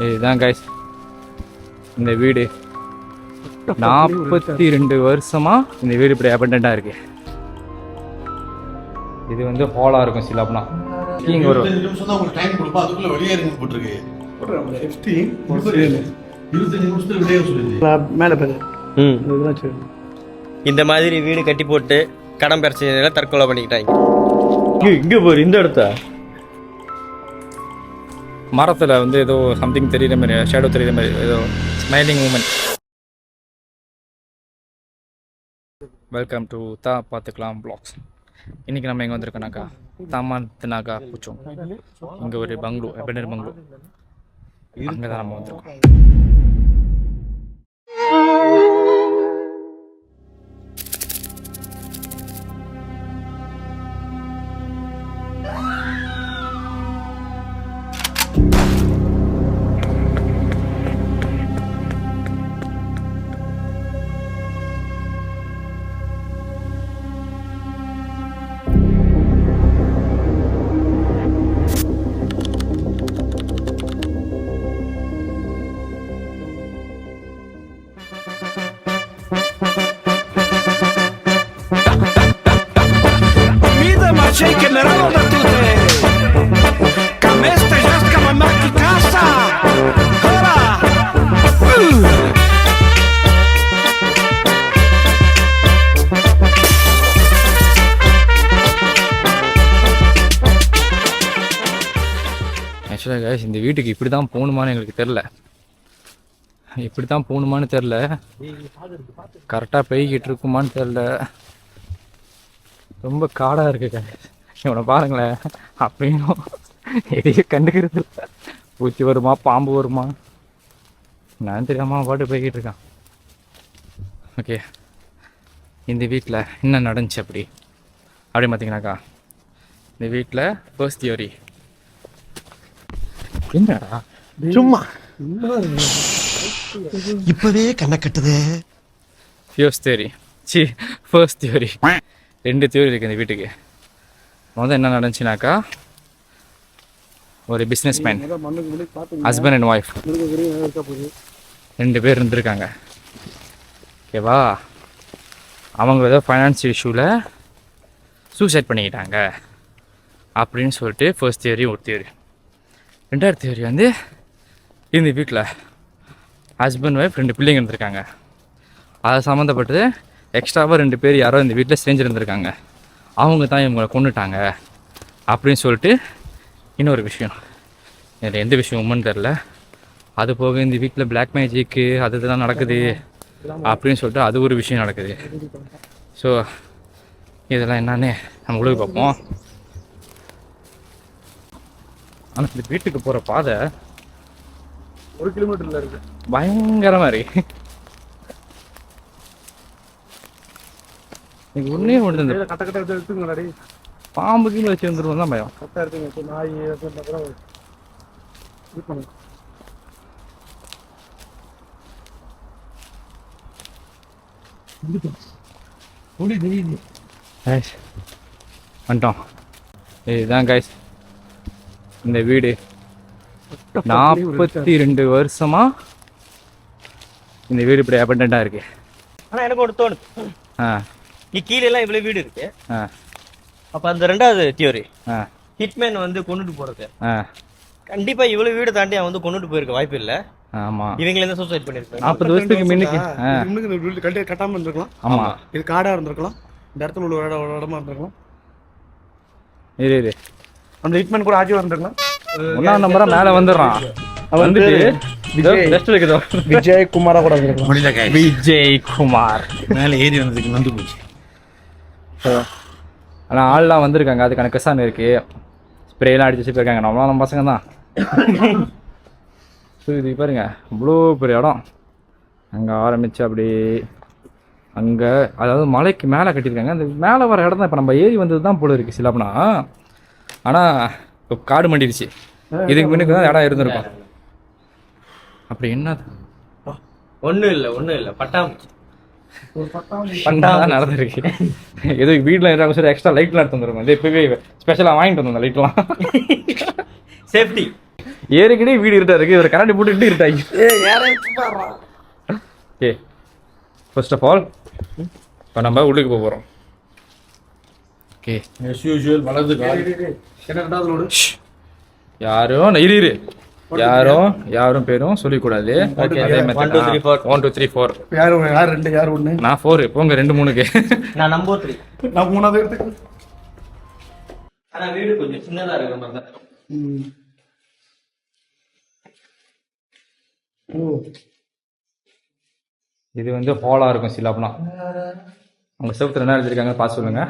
இதுதான் கைஸ் இந்த வீடு. 42 வருஷமா இந்த வீடு இப்படி அபண்டண்டா இருக்கு. இது வந்து ஹாலா இருக்கும் சிலப்னா. இங்க ஒரு 25 நிமிஷம் தான் உங்களுக்கு டைம் கொடுப்பா, அதுக்குள்ள வெளியே இறங்கி போட்டுருக்கு. 25 நிமிஷத்துல வெளியே சொல்லுது மேலே பாரு. இந்த மாதிரி வீடு கட்டி போட்டு கடன் பிரச்சனையில தற்கொலை பண்ணிக்கிட்டாங்க. இங்க போரு இந்த இடத்த மரத்துல வந்து ஏதோ சம்திங் தெரியுற மாதிரி, ஷேடோ தெரியுற மாதிரி, ஏதோ ஸ்மைலிங் மூமெண்ட். வெல்கம் டு தா பார்த்துக்கலாம் ப்ளாக்ஸ். இன்னைக்கு நம்ம எங்கே வந்திருக்கோம்னாக்கா தாமாந்தனாகா பூச்சோம். இங்கே ஒரு பங்களூ, அபண்டன்ட் பங்களூ, அங்கே தான் நம்ம வந்திருக்கோம். C'è che ne roba da tutte Cameste jasca ma macchi casa Ora ஆக்சுவலாக கைஸ் இந்த வீட்டுக்கு இப்படி தான் போகணுமான்னு எங்களுக்கு தெரில. இப்படி தான் போகணுமான்னு தெரில, கரெக்டாக பெய்கிட்டு இருக்குமான்னு தெரில. ரொம்ப காடாக இருக்குங்க. இவனை பாருங்களேன், அப்படின்னும் எதையும் கண்டுக்கிறது இல்லை. பூச்சி வருமா பாம்பு வருமா நான் தெரியாமல் பாட்டு போய்கிட்டு இருக்கான். ஓகே, இந்த வீட்டில் என்ன நடந்துச்சு அப்படி பார்த்தீங்கன்னாக்கா, இந்த வீட்டில் ஃபர்ஸ்ட் தியரி என்னடா சும்மா இப்பவே கண்ணை கட்டுது. ஃபர்ஸ்ட் தியரி 2 தியரி இருக்குது இந்த வீட்டுக்கு. முதல்ல என்ன நடந்துச்சுனாக்கா, ஒரு business man, husband and wife 2 பேர் இருந்திருக்காங்க. ஓகேவா, அவங்க ஏதோ ஃபைனான்ஸ் இஷ்யூவில் சூசைட் பண்ணிக்கிட்டாங்க அப்படின்னு சொல்லிட்டு ஃபர்ஸ்ட் தியரி ஒரு தியரி. 2வது தியரி வந்து இந்த வீட்டில் ஹஸ்பண்ட் ஒய்ஃப் 2 பிள்ளைங்க இருந்திருக்காங்க. அது சம்மந்தப்பட்டது எக்ஸ்ட்ராவாக 2 பேர் யாரோ இந்த வீட்டில் ஸ்ட்ரேஞ்சர் இருந்திருக்காங்க, அவங்க தான் இவங்களை கொண்டுட்டாங்க அப்படின்னு சொல்லிட்டு இன்னொரு விஷயம். இதில் எந்த விஷயம் உண்மைன்னு தெரில. அது போக இந்த வீட்டில் பிளாக் மேஜிக்கு அது இதெல்லாம் நடக்குது அப்படின்னு சொல்லிட்டு அது ஒரு விஷயம் நடக்குது. ஸோ இதெல்லாம் என்னன்னு நம்ம உள்ள பார்ப்போம். ஆனால் இந்த வீட்டுக்கு போகிற பாதை 1 கிலோமீட்டரில் இருக்கு, பயங்கரமாக இருக்கு. எனக்கு ஒன்றே ஒன்று கட்ட கட்ட எடுத்துங்களாடி, பாம்பு கீழே வச்சு வந்துடுவோம் தான் பயம். கரெக்டாக இருக்குங்க. நாய் இது பண்ணு. வந்துட்டோம். இதுதான் கைஸ் இந்த வீடு. 42 வருஷமா இந்த வீடு இப்படி அபண்டண்டா இருக்கு. ஆனா எனக்கு ஒன்று தோணுது, நீ கீழே எல்லாம் இவ்வளவு வீடு இருக்கு. ஆ அப்ப அந்த 2வது தியரி, ஆ ஹிட்மேன் வந்து கொண்டுட்டு போறது, ஆ கண்டிப்பா இவ்வளவு வீடு தாண்டி அவன் வந்து கொண்டுட்டு போயிருக்க வாய்ப்பு இல்ல. ஆமா, இவங்கள என்ன சூசைட் பண்ணிருக்காங்க. 40 வருஷத்துக்கு முன்னுக்கு. இந்த வீடு கட்டாம இருந்திருக்கலாம். ஆமா, இது காடா இருந்திருக்கலாம். இந்த இடத்துல உள்ள ஒரு இடமா இருந்திருக்கலாம். இரு அந்த ஹிட்மேன் கூட ஆஜிவா இருந்திருக்கலாம். 1ஆம் நம்பரா மேல வந்துடுறான். வந்துட்டு விஜய் குமாரா கூட இருந்திருக்கலாம். முடியல கை விஜய் குமார் மேலே ஏறி வந்ததுக்கு நந்து போச்சு. ஆனால் ஆள்லாம் வந்திருக்காங்க, அதுக்கான கசான் இருக்கு, ஸ்ப்ரேலாம் அடிச்சு வச்சு போயிருக்காங்க. நம்மளாம் நம்ம பசங்க தான். ஸோ இது பாருங்க, இவ்வளோ பெரிய இடம். அங்கே ஆரம்பிச்சு அப்படி அங்கே, அதாவது மலைக்கு மேலே கட்டியிருக்காங்க. அந்த மேலே வர இடம் தான் இப்போ நம்ம ஏறி வந்தது தான் போல இருக்குது சிலப்பனா. ஆனால் இப்போ காடு மண்டிடுச்சு. இதுக்கு முன்னுக்கு தான் இடம் இருந்திருக்கும். அப்படி என்ன ஒன்றும் இல்லை பட்டாம்பூச்சி. பண்ணாதான் நடந்திருக்கு. ஏதோ வீட்டில் இருந்தாலும் சரி எக்ஸ்ட்ரா லைட்லாம் எடுத்து வந்துருக்கும். இது இப்போவே ஸ்பெஷலாக வாங்கிட்டு வந்தோம் லைட்லாம். சேஃப்டி. ஏற்கனவே வீடு இருட்டா இருக்கு, இவர் கரண்ட் போட்டுக்கிட்டு இருட்டாகி. ஓகே, ஃபர்ஸ்ட் ஆஃப் ஆல் இப்போ நம்ம உள்ளுக்கு போக போகிறோம். ஓகே, as usual வலது கால். யாரும் இரு யாரும் பேரும் சொல்லக்கூடாது. Okay. அதே 1 2 3 4 1 2 3 4. யார் 2 யார் 1? நான் 4 போங்க 2 3க்கு. நான் நம்பர் 3. நான் 3வது எடுத்துக்கிறேன். ஆனா வீடு கொஞ்சம் சின்னதா இருக்கிற மாதிரி தான். இது வந்து ஹாலா இருக்கும் சிலாப்னா. அவங்க செவத்துல என்ன எழுதிருக்காங்க பார்த்து சொல்லுங்க.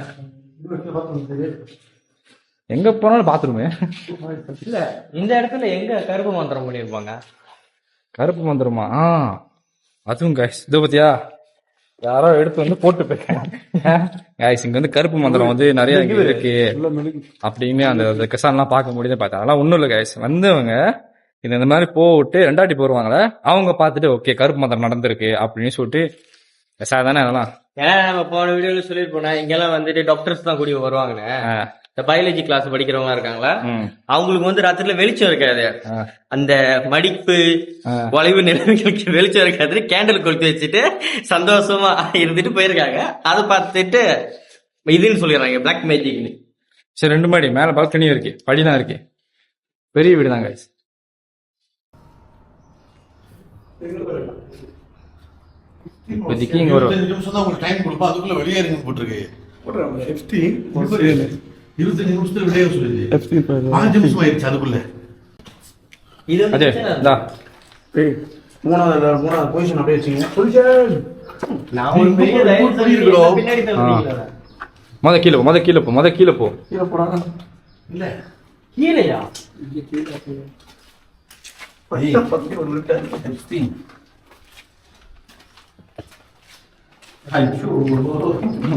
எங்க போனாலும் பாத்ரூமு இல்ல இந்த இடத்துல எங்க கருப்பு மந்திரம் பண்ணிருப்பாங்க? கருப்பு மந்திரமா? அதுவும் கைஸ் இதோ பத்தியா யாரோ எடுத்து வந்து போட்டு போயிருக்காங்க. கைஸ் இங்க வந்து கருப்பு மந்திரம் வந்து நிறைய இருக்கு அப்படின்னு அந்த கசான்லாம் பார்க்க முடியுது பார்த்தா. அதெல்லாம் ஒண்ணும் இல்லை கைஸ், வந்தவங்க இந்த மாதிரி போட்டு 2 போடுவாங்களே அவங்க பார்த்துட்டு ஓகே கருப்பு மந்திரம் நடந்திருக்கு அப்படின்னு சொல்லிட்டு சாதாரண அதெல்லாம். ஏன்னா நம்ம போன வீடியோல சொல்லிருப்போம், இங்கெல்லாம் வந்துட்டு டாக்டர்ஸ் தான் கூடி வருவாங்கன்னு. இந்த பயாலஜி கிளாஸ் படிக்கிறவங்க இருக்காங்களா, அவங்களுக்கு வந்து ராத்திரில வெளிச்சம் இருக்காது, அந்த மடிப்பு வளைவு நிலைமைகளுக்கு வெளிச்சம் இருக்காது, கேண்டில் கொளுத்தி வச்சுட்டு சந்தோஷமா இருந்துட்டு போயிருக்காங்க. அதை பார்த்துட்டு இதுன்னு சொல்லிடுறாங்க பிளாக் மேஜிக்னு. சரி 2 மாடி மேல பால்கனியும் இருக்கு, படிதான் இருக்கு, பெரிய வீடு தான் கைஸ். இப்போதைக்கு இங்க ஒரு 25 நிமிஷம் தான் உங்களுக்கு டைம் கொடுப்போம், அதுக்குள்ள வெளியேறுங்க போட்டிருக்கு. 25 நிமிஷத்துல வெளியே சொல்லுது. 5 நிமிஷம் ஆயிடுச்சு அதுக்குள்ள. இது அதே இந்தா மூணாவது பொசிஷன் அப்படியே வச்சுங்க. நான் ஒரு பெரிய லைன் சொல்லிருக்கோம், பின்னாடி தள்ளிட்டீங்களா? முத கீழே போ. கீழே போறாங்க. இல்ல கீழயா?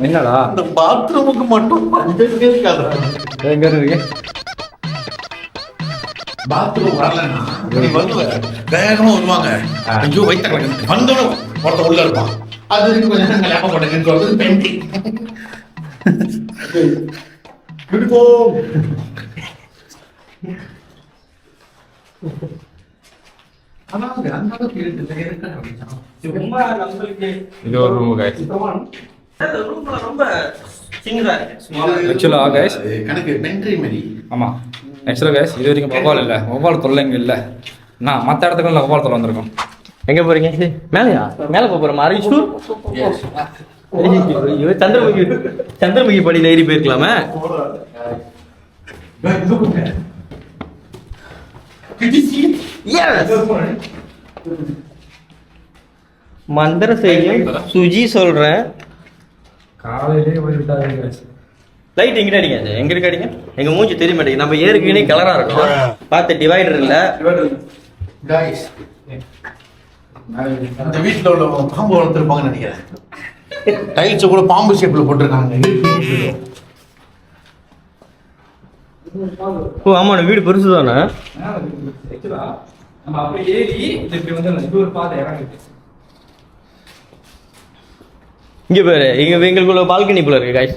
என்னடா அந்த பாத்ரூமுக்கு மட்டும் 5 இருக்காது. எங்க இருக்கு பாத்ரூம் வரலன்னா நீ வருவ வேகமா வருவாங்க. ஐயோ வைத்த வந்தோம் ஒருத்த உள்ள இருப்பான். அது வரைக்கும் கொஞ்சம் நேரம் லேப்ப போட்டேன்னு சொல்றது பெயிண்டிங். இது ஒரு ரூம் கைஸ். ரொம்ப சின்னதா இருக்கு. ஆக்சுவலா கைஸ் கணக்கு பென்ட்ரி மாதிரி. ஆமா ஆக்சுவலா கைஸ் இது வரைக்கும் வவ்வால் இல்ல, வவ்வால் தொல்லைங்க இல்ல. நான் மற்ற இடத்துக்கு வவ்வால் தொல்லை வந்திருக்கோம். எங்க போறீங்க? மேலையா? மேல போறோம். அறிவிச்சு சந்திரமுகி படியில ஏறி போயிருக்கலாமே. மந்திர செய்யும் சுஜி சொல்றேன். காலையிலே போயிட்டாங்க கைஸ். லைட் எங்கிட்ட அடிக்காது, எங்க இருக்க அடிங்க, எங்க மூஞ்சி தெரிய மாட்டேங்குது. நம்ம ஏற்கனவே கலரா இருக்கும், பார்த்து டிவைடர் இல்ல. கைஸ் இந்த வீட்டுல உள்ள பாம்பு வளர்த்துருப்பாங்கன்னு நினைக்கிறேன். டைல்ஸ் கூட பாம்பு ஷேப்ல போட்டிருக்காங்க. ஓ ஆமா, வீடு பெருசு தானே. ஆக்சுவலா நம்ம அப்படியே ஏறி இப்படி வந்து இது ஒரு பாதை இறங்குது. இங்க பாரு, இங்க எங்களுக்குள்ள பால்கனி போல இருக்கு காய்ஸ்.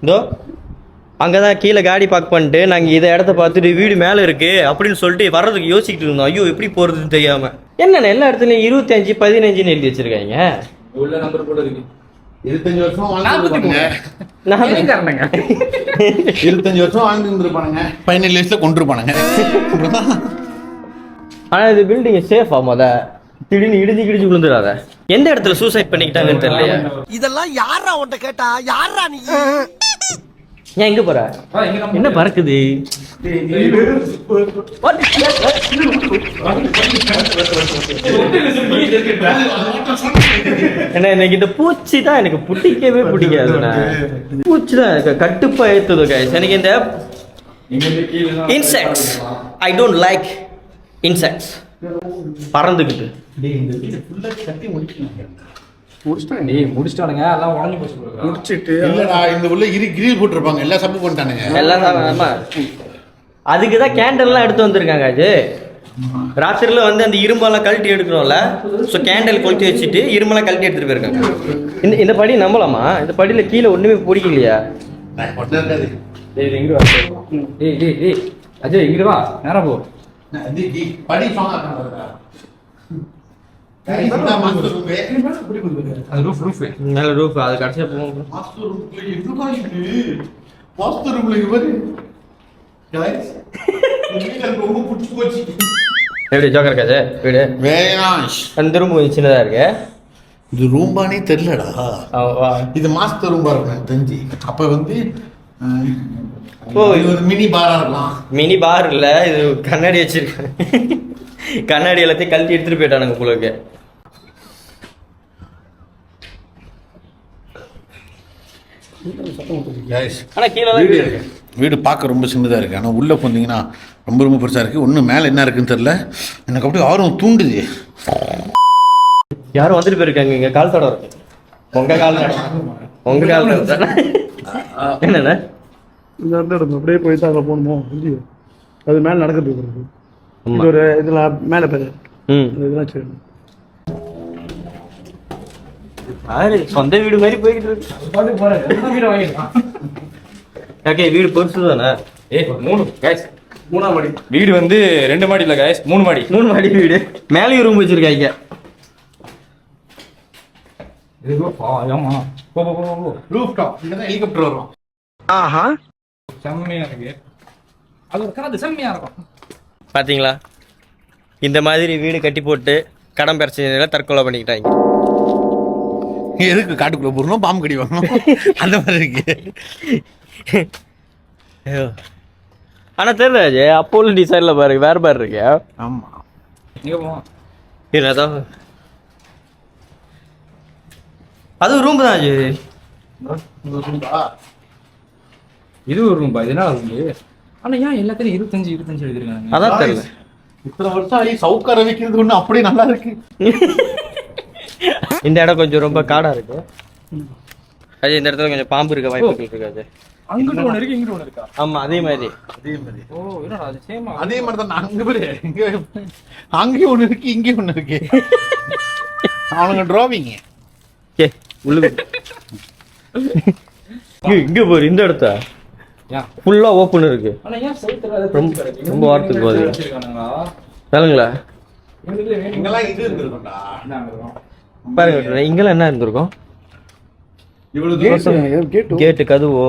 இதோ அங்கதான் கீழே காடி பார்க் பண்ணிட்டு நாங்க இதை இடத்த பார்த்துட்டு வீடு மேல இருக்கு அப்படின்னு சொல்லிட்டு வர்றதுக்கு யோசிச்சுட்டு இருந்தோம். ஐயோ எப்படி போறதுன்னு தெரியாம. என்னென்ன எல்லா இடத்துலயும் 25 15 எழுதி வச்சிருக்காங்க. உள்ள நம்பர் கூட இருக்கு. 25 வருஷம் வாழ்ந்துருப்பானுங்க. 25 வருஷம் வாழ்ந்துருப்பானுங்க. ஃபைனல் லிஸ்ட்ல கொண்டிருப்பானுங்க. ஆனா இது பில்டிங் சேஃபா? மொத திடீர்னு இடிஞ்சு கிடிச்சு விழுந்துடாத. எந்த இடத்துல சூசைட் பண்ணிக்கிட்டாங்கன்னு தெரியலையா? இதெல்லாம் யாரா உன்கிட்ட கேட்டா? யாரா நீ? ஏன் எங்க போற? என்ன பறக்குது? என்ன எனக்கு இந்த பூச்சி தான் எனக்கு பிடிக்கவே பிடிக்காது. பூச்சி தான் எனக்கு கட்டுப்பா ஏத்துது கைஸ். எனக்கு இந்த insects I don't like. Insects பறந்துக்கிட்டு முடிச்சிட்டானுங்க, எல்லாம் உடஞ்சி போச்சு. முடிச்சிட்டு இல்லடா இந்த உள்ள கிரில் போட்டிருப்பாங்க, எல்லாம் சப்பு பண்ணிட்டானுங்க. எல்லாம் அதுக்கு தான் கேண்டல்லாம் எடுத்து வந்திருக்காங்க. அது ராத்திரில வந்து அந்த இரும்பெல்லாம் கழட்டி எடுக்கணும்ல, ஸோ கேண்டல் கொளுத்தி வச்சுட்டு இரும்பெல்லாம் கழட்டி எடுத்துட்டு போயிருக்காங்க. இந்த படி நம்பலாமா? இந்த படியில கீழே ஒண்ணுமே பிடிக்கலையா? அஜய் இங்கிட்டு வா நேரம் போ. படி சொன்னா மாஸ்டர் ரூம் அது ரூஃப் நல்ல ரூஃப் அது கடைசியா போவோம். மாஸ்டர் ரூம் எதுக்கா இது மாஸ்டர் ரூம்ல இவரு गाइस உங்களுக்கு ரொம்ப புடிச்சு போச்சு. எப்படி ஜோக்கர் இருக்காது வீடு வெரி நைஸ். அந்த ரூம் கொஞ்சம் சின்னதா இருக்கு. இது ரூம்பானே தெரியலடா. இது மாஸ்டர் ரூம்பா இருக்கும் எனக்கு தெரிஞ்சு. அப்ப வந்து இது ஒரு மினி பாரா இருக்கலாம். மினி பார் இல்ல, இது கண்ணாடி வச்சிருக்காங்க. கண்ணாடி எல்லாத்தையும் கழட்டி எடுத்துட்டு போயிட்டானுங்க உங்களுக்கு. गाइस ஆனா கீழே தான் வீடு இருக்கு. வீடு பார்க்க ரொம்ப சின்னதாக இருக்குது. ஆனால் உள்ளே போனீங்கன்னா ரொம்ப ரொம்ப பெருசாக இருக்குது. ஒன்றும் மேலே என்ன இருக்குன்னு தெரில. எனக்கு அப்படியே ஆர்வம் தூண்டுது. யாரும் வந்துட்டு போயிருக்காங்க. இங்க கால் தடம் இருக்கு. உங்க கால் தடம் என்னண்ணா இந்த இடம் அப்படியே போய் தான் அங்கே போகணுமோ இல்லையோ, அது மேலே நடக்கிறது இருக்கு. இது ஒரு இதில் மேலே பேர் இதெல்லாம் சரி. சொந்த வீடு மாதிரி போய்கிட்டு இருக்கு. ஓகே வீடு பெருசு தானே. 3 கைஸ். 3ஆம் மாடி வீடு வந்து 2 மாடி இல்லை கைஸ், 3 மாடி. 3 மாடி வீடு. மேலேயும் ரூம் வச்சிருக்காங்க. ஆமா போ. ரூஃப் டாப் இங்கே தான் ஹெலிகாப்டர் வரும். செம்மையா இருக்கு. அது ஒரு காது செம்மையா இருக்கும். பாத்தீங்களா, இந்த மாதிரி வீடு கட்டி போட்டு கடன் பிரச்சனையில தற்கொலை பண்ணிக்கிட்டாங்க. எதுக்கு காட்டுக்குள்ளே போடணும், பாம்பு கடி வாங்கணும், அந்த மாதிரி இருக்கு. ஆனா தெரியல அப்போ உள்ள டிசைன்ல பாருங்க வேற மாதிரி இருக்கு. ஆமா இங்க போவோம். இல்லதான் அது ரூம் தான். இது ஒரு ரூம்பா? இது என்ன ரூம்? ஆனா ஏன் எல்லாத்தையும் 25 எழுதிருக்காங்க? அதான் தெரியல. இத்தனை வருஷம் ஆகி சவுக்கார வைக்கிறது ஒன்று அப்படியே நல்லா இருக்கு. இந்த இடம் கொஞ்சம் ரொம்ப காடா இருக்கு. அது இந்த இடத்துல கொஞ்சம் பாம்பு இருக்க வாய்ப்புகள் இருக்காது. அங்கிட்டு ஒன்று இருக்கு, இங்கிட்டு ஒன்று இருக்கா? ஆமா அதே மாதிரி. ஓ என்னடா அது சேமா? அதே மாதிரி தான் அங்கே பாரு, அங்கேயும் ஒன்று இருக்கு, இங்கேயும் ஒன்று இருக்கு. அவனுங்க டிராவிங் உள்ளுக்கு இங்க போரு. இந்த இடத்த ஃபுல்லா ஓப்பன் இருக்கு. ஆனா ஏன் சவுத்துல ரொம்ப வாரத்துக்கு போகுது வச்சிருக்கானுங்களா? சொல்லுங்களா இங்கெல்லாம் இது இருந்திருக்கும்டா. பாருங்க இங்கெல்லாம் என்ன இருந்திருக்கும்? இவ்வளவு கேட்டு கதுவோ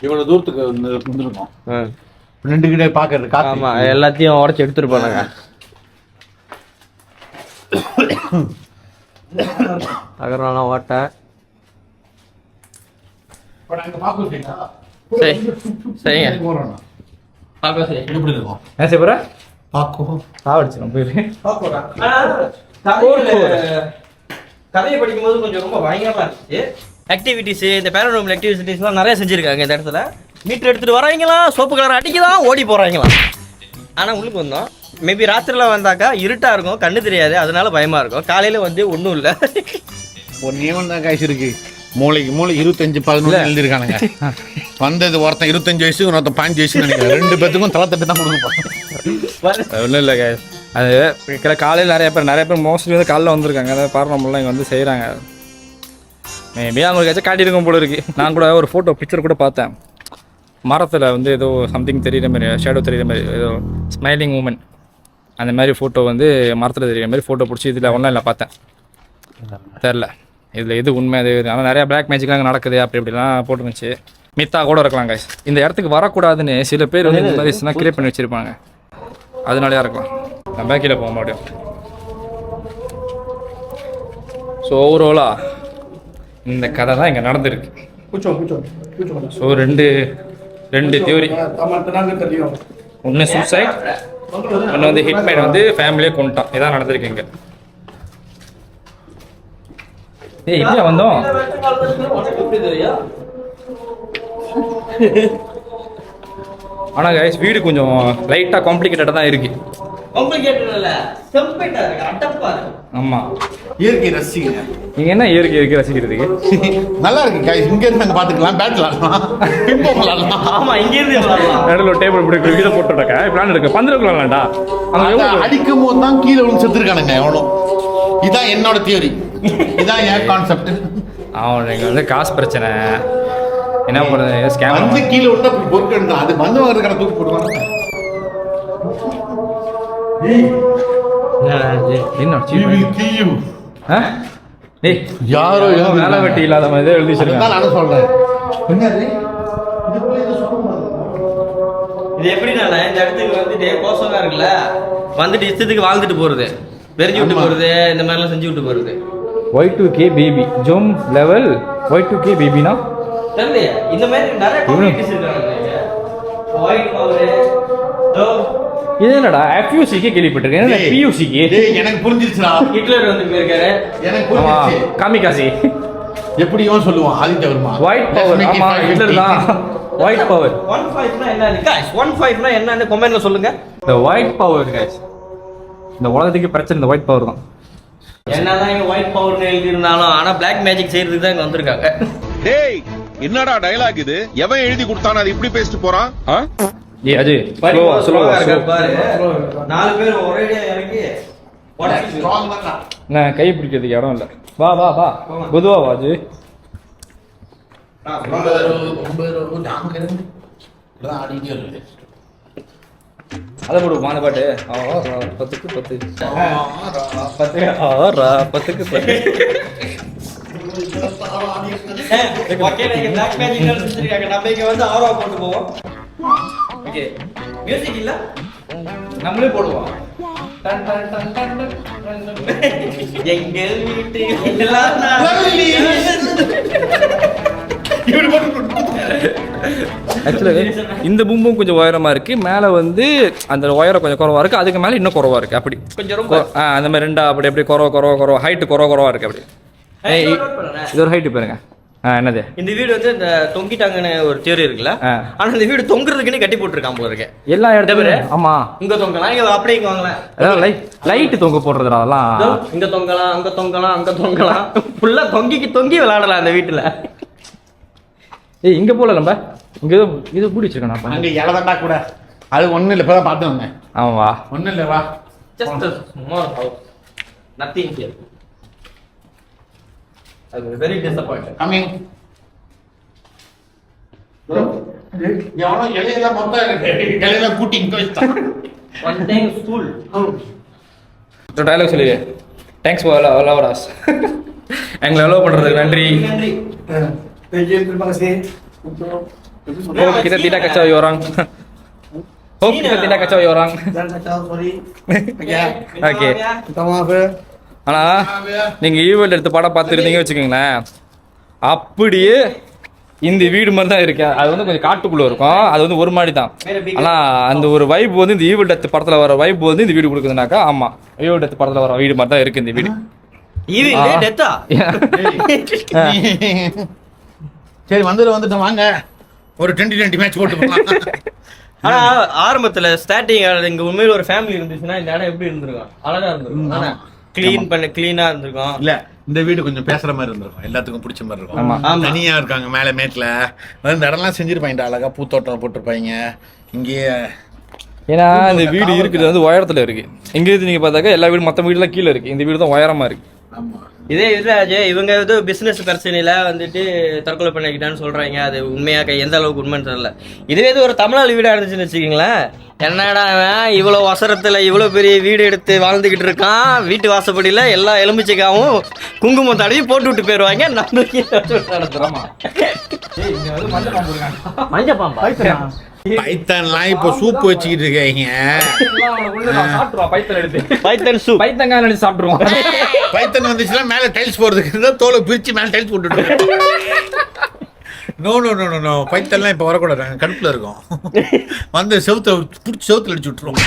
இவ்வளவு தூரத்துக்கு வந்துருக்கோம். 2 கிட்ட பாக்குறது காத்து. ஆமா எல்லாத்தையும் உடைச்சு எடுத்துட்டு போனாங்க. அகரானா ஓட்ட சரி சரிங்க பாக்க சரி எப்படி இருக்கும் ஏன் சேப்பற பாக்கோ சாவடிச்சிடும் போயிரு. கதையை படிக்கும்போது கொஞ்சம் ரொம்ப பயங்கரமா இருந்துச்சு. ஆக்டிவிட்டிஸ் இந்த பேரனார்மல் ஆக்டிவிட்டிஸ்லாம் நிறைய செஞ்சிருக்காங்க. இந்த இடத்துல மீட்டர் எடுத்துட்டு வராங்களா, சோப்பு கலர் அடிக்கலாம், ஓடி போறாங்களா. ஆனா உள்ளுக்கு வந்தோம். மேபி ராத்திரில வந்தாக்கா இருட்டா இருக்கும், கண்ணு தெரியாது, அதனால பயமா இருக்கும். காலையில வந்து ஒன்றும் இல்லை. ஒன்னே தான் காய்ச்சி இருக்கு. மூளைக்கு 25-11 எழுதிருக்கானுங்க. வந்தது ஒருத்தன் 25 வயசு, ஒருத்தன் 15 வயசுன்னு நினைக்கிறேன். 2 பேத்துக்கும் தலை தட்டு தான் கொடுப்போம். ஒன்றும் இல்லை கைஸ். அது காலையில் நிறைய பேர் மோஸ்ட்லி வந்து காலைல வந்திருக்காங்க. அதாவது பாரம்பரியம்லாம் இங்கே வந்து செய்கிறாங்க. மேபி அவங்களுக்காச்சும் காட்டியிருக்கும் போல இருக்குது. நான் கூட ஒரு பிக்சர் கூட பார்த்தேன். மரத்தில் வந்து ஏதோ சம்திங் தெரியுற மாதிரி, ஷேடோ தெரியுற மாதிரி, ஏதோ ஸ்மைலிங் உமன் அந்த மாதிரி ஃபோட்டோ வந்து மரத்தில் தெரியுற மாதிரி ஃபோட்டோ பிடிச்சி இதில் ஆன்லைனில் பார்த்தேன். தெரில இதில் எது உண்மை அது. ஆனால் நிறையா பிளாக் மேஜிக்லாம் அங்கே நடக்குது அப்படி இப்படிலாம் போட்டுருந்துச்சு. மித்தா கூட இருக்கலாம் கைஸ். இந்த இடத்துக்கு வரக்கூடாதுன்னு சில பேர் வந்து இந்த மாதிரி கிரியேட் பண்ணி வச்சுருப்பாங்க. அதனாலயா இருக்கலாம். நான் பேக்கில் போக மாட்டேன். ஸோ ஓவராலாக இந்த கதை தான் இங்கே நடந்திருக்கு. ஸோ ரெண்டு தியோரி. ஒன்று சூசைட், ஒன்று வந்து ஹிட்மேன் வந்து ஃபேமிலியே கொண்டுட்டான். இதான் நடந்திருக்கு இங்கே. ஏய் இப்படியா வந்தோம்? ஆனால் கைஸ் வீடு கொஞ்சம் லைட்டாக காம்ப்ளிகேட்டடாக தான் இருக்குது. ஆமாம் இயற்கை ரசிங்க. நீங்கள் என்ன இயற்கை ரசிக்கிறதுக்கு? நல்லா இருக்கு காய்ச்சி. இங்க இருந்து நாங்கள் பார்த்துக்கலாம், பேட் விளாடலாம், பின்போ விளாடலாம். ஆமா இங்க இருந்து நடுவில் டேபிள் இப்படி வீட போட்டுருக்கா பிளான் இருக்கு. 15 விளாடலாம்டா. அடிக்கும் போது தான் கீழே விழுந்து செத்துருக்கானுங்க எவ்வளோ. இதான் என்னோட தியோரி, இதான் என் கான்செப்ட். அவனுக்கு வந்து காசு பிரச்சனை, என்ன பண்ணுறது ஸ்கேம் வந்து கீழே விட்டா அப்படி பொறுக்கணும் அது வந்து வாங்குறதுக்கான தூக்கி போடுவாங்க. என்ன ஆ டேய் யாரோ வேலை வெட்டி இல்லாத மாதிரி தான் எழுதி வச்சிருக்காங்க. நானும் சொல்றேன். இது எப்படின்னா இந்த இடத்துக்கு வந்துட்டு கோசமா இருக்குல்ல, வந்துட்டு இஷ்டத்துக்கு வாழ்ந்துட்டு போறது, வெறிஞ்சு விட்டு போறது, இந்த மாதிரிலாம் செஞ்சு விட்டு போறது. Y2K baby zoom level Y2K பேபினா தெரியலையே, இந்த மாதிரி நிறைய கம்யூனிட்டிஸ் இருக்காங்க. ஒயிட் பவர் இது என்னடா FUCக்கு கேள்விப்பட்டிருக்கேன். என்ன PUCக்கு? டேய் எனக்கு புரிஞ்சிருச்சுடா. ஹிட்லர் வந்து போயிருக்காரு. எனக்கு புரிஞ்சிருச்சு. காமிகாசி எப்படியோ சொல்லுவான் ஆதித்ய வர்மா. White power. ஆமா ஹிட்லர் தான் ஒயிட் பவர். 15னா என்ன गाइस? 15னா என்னன்னு கமெண்ட்ல சொல்லுங்க. இந்த ஒயிட் பவர் गाइस. இந்த உலகத்துக்கு பிரச்சனை இந்த ஒயிட் பவர் தான். என்னதான் இங்க ஒயிட் பவர்னு எழுதி இருந்தாலும் ஆனா Black Magic செய்யறதுக்கு தான் இங்க வந்திருக்காங்க. டேய் என்னடா டயலாக் இது? எவன் எழுதி கொடுத்தானே அது இப்படி பேசிட்டு போறான்? ஏய் அஜய் ஸ்லோவா பாரு. நாலு பேர் ஒரேடியா இறங்கி நான் கை பிடிக்கிறதுக்கு இடம் இல்லை. வா வா வா பொதுவா வா அஜய். அதை போடுவோம் அந்த பாட்டு 10க்கு 10 10க்கு 10. ஓகே நீங்க Black Magic செஞ்சிருக்காங்க. நம்ம இங்க வந்து ஆரோ போட்டு போவோம். ஓகே மியூசிக் இல்ல நம்மளே போடுவோம். எங்க வீட்டு எல்லாம் ஆக்சுவலாக இந்த பூம்பும் கொஞ்சம் உயரமா இருக்கு, மேலே வந்து அந்த உயரம் கொஞ்சம் குறவா இருக்கு, அதுக்கு மேலே இன்னும் குறவா இருக்கு. அப்படி கொஞ்சம் ரொம்ப அந்த மாதிரி ரெண்டா அப்படி அப்படி குறவா ஹைட்டு குறவா இருக்கு. அப்படி இது ஒரு ஹைட்டு பாருங்க. என்னது இந்த வீடு வந்து இந்த தொங்கிட்டாங்கன்னு ஒரு தியரி இருக்குல்ல, ஆனா இந்த வீடு தொங்குறதுக்குன்னு கட்டி போட்டுருக்கான் போல இருக்கு எல்லா இடத்துலயும். ஆமா இங்க தொங்கலாம், இங்க அப்படியே இங்க வாங்கலாம். அதாவது லைட்டு தொங்க போடுறதுடா அதெல்லாம். இங்க தொங்கலாம், அங்க தொங்கலாம், அங்க தொங்கலாம், ஃபுல்லா தொங்கி விளையாடலாம் அந்த வீட்டுல. ஏய் இங்க போல நம்ம இங்க இது கூடி வச்சிருக்கேன். அங்க இலதண்டா கூட அது ஒண்ணு இல்ல, இப்பதான் பார்த்து வந்தேன். ஆமாவா ஒண்ணு இல்ல வா. Just small house, nothing here. அது வெரி டிசப்பாயிண்டட். கமிங். எவனோ இலையெல்லாம் மொத்தம் இலையெல்லாம் கூட்டி இங்க வச்சான். ஒன் டைம் ஸ்கூல் டயலாக் சொல்லி தேங்க்ஸ் ஃபார் லவ் அஸ். எங்களை லவ் பண்றதுக்கு நன்றி. நன்றி. Terima kasih untuk Hope kita tidak kacau orang. Hope kita tidak kacau orang. dan kacau, sorry. Okay Minta maaf ya. ஆனா நீங்க ஈவெண்ட் எடுத்து படம் பார்த்துருந்தீங்க வச்சுக்கோங்களேன், அப்படியே இந்த வீடு மாதிரி தான் இருக்கு. அது வந்து கொஞ்சம் காட்டுக்குள்ள இருக்கும், அது வந்து ஒரு மாடி தான். ஆனா அந்த ஒரு வைப் வந்து இந்த ஈவெண்ட் எடுத்து படத்துல வர வைப் வந்து இந்த வீடு கொடுக்குதுனாக்கா, ஆமா ஈவெண்ட் எடுத்து படத்துல வர வீடு மாதிரி தான் இருக்கு இந்த வீடு. ஈவென்ட் டெத்தா? சரி வந்துட்டோம் வாங்க, ஒரு 2020 மேட்ச் போட்டு போலாம். ஆனா ஆரம்பத்துல ஸ்டார்டிங் இங்க உண்மையில ஒரு ஃபேமிலி இருந்துச்சுன்னா இந்த இடம் எப்படி இருந்திருக்கும்? அழகா இருந்திருக்கும். ஆனா கிளீனா இருந்திருக்கும். இல்ல இந்த வீடு கொஞ்சம் பேசுற மாதிரி இருந்திருக்கும், எல்லாத்துக்கும் பிடிச்ச மாதிரி இருக்கும். தனியா இருக்காங்க மேல மேட்ல இந்த இடம்லாம் செஞ்சிருப்பாங்க, அழகா பூத்தோட்டம் போட்டிருப்பாங்க. இங்கேயே ஏன்னா இந்த வீடு இருக்கிறது வந்து உயரத்துல இருக்கு. எங்க இருந்து நீங்க பார்த்தாக்கா எல்லா வீடும் மற்ற வீடுலாம் கீழே இருக்கு, இந்த வீடு தான் உயரமா இருக்கு. ஆமா இதே இதுராஜ் இவங்க ஏதோ பிசினஸ் பிரச்சனையில வந்துட்டு தற்கொலை பண்ணிக்கிட்டான்னு சொல்றாங்க. அது உண்மையா எந்த அளவுக்கு உண்மைன்னு தெரியல. இதுவே இது ஒரு தமிழ்நாடு வீடா இருந்துச்சுன்னு வச்சுக்கீங்களேன், என்னடா இவ்வளவு அவசரத்துல இவ்வளவு பெரிய வீடு எடுத்து வாழ்ந்துகிட்டு இருக்கான், வீட்டு வாசப்படியில எல்லா எலுமிச்சைக்காவும் குங்குமம் தடவி போட்டு விட்டு போயிருவாங்க. மஞ்ச பாம்பா பைத்தன்லாம் இப்போ சூப் வச்சுக்கிட்டு இருக்காங்க. பைத்தன் சூப் சாப்பிட்டுருவோம். பைத்தன் வந்துச்சுன்னா மேல டைல்ஸ் போடுறதுக்கு தோலை பிரிச்சு மேல டைல்ஸ் போட்டுட்டு. நோ பைத்தன்லாம் இப்போ வரக்கூடாது, கடுப்புல இருக்கும். வந்து செவுத்துல அடிச்சு விட்டுருவோம்.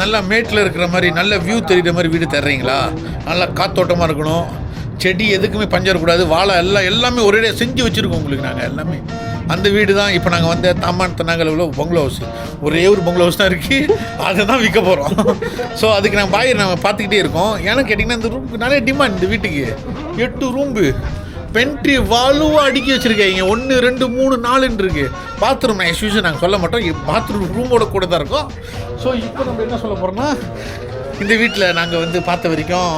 நல்லா மேட்டில் இருக்கிற மாதிரி நல்ல வியூ தெரியுற மாதிரி வீடு தர்றீங்களா, நல்லா காத்தோட்டமா இருக்கணும், செடி எதுக்குமே பஞ்சம் இருக்கக்கூடாது, வாழை எல்லாமே ஒரே செஞ்சு வச்சிருக்கோம் உங்களுக்கு. நாங்கள் எல்லாமே அந்த வீடு தான். இப்போ நாங்கள் வந்து தாமான் தன்னாங்கல்ல பங்களோ ஹவுஸ், ஒரே ஒரு பங்களோ ஹவுஸ் தான் இருக்குது, அதை தான் விற்க போகிறோம். ஸோ அதுக்கு நம்ம பார்த்துக்கிட்டே இருக்கோம். ஏன்னு கேட்டிங்கன்னா இந்த ரூமுக்கு நிறைய டிமாண்ட். இந்த வீட்டுக்கு 8 ரூம்பு பென்ட்ரி வாலுவாக அடுக்கி வச்சுருக்கீங்க. 1 2 3 4 இருக்குது. பாத்ரூம் நான் எஸ்யூஷன் நாங்கள் சொல்ல மாட்டோம், பாத்ரூம் ரூமோட கூட தான் இருக்கும். ஸோ இப்போ நம்ம என்ன சொல்ல போகிறோம்னா, இந்த வீட்டில் நாங்கள் வந்து பார்த்த வரைக்கும்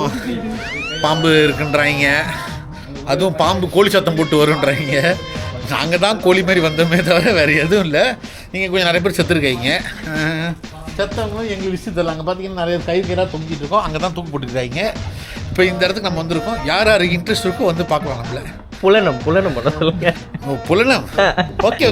பாம்பு இருக்குன்றாங்க, அதுவும் பாம்பு கோழி சத்தம் போட்டு வருன்றாங்க. நாங்கள் தான் கோழி மாதிரி வந்தோமே தவிர வேறு எதுவும் இல்லை. நீங்கள் கொஞ்சம் நிறைய பேர் செத்துருக்கீங்க. செத்தவங்க எங்களுக்கு விஷயம் தெரியல. அங்கே பார்த்தீங்கன்னா நிறைய கயிறாக தொங்கிட்டு இருக்கோம். அங்கே தான் தூக்கு போட்டுருக்காங்க. இப்போ இந்த இடத்துக்கு நம்ம வந்திருக்கோம். யார் யாருக்கு இன்ட்ரெஸ்ட் இருக்கோ வந்து பார்க்கலாம் நம்மள. புலனம் பண்ண சொல்லுங்க. புலனம். ஓகே.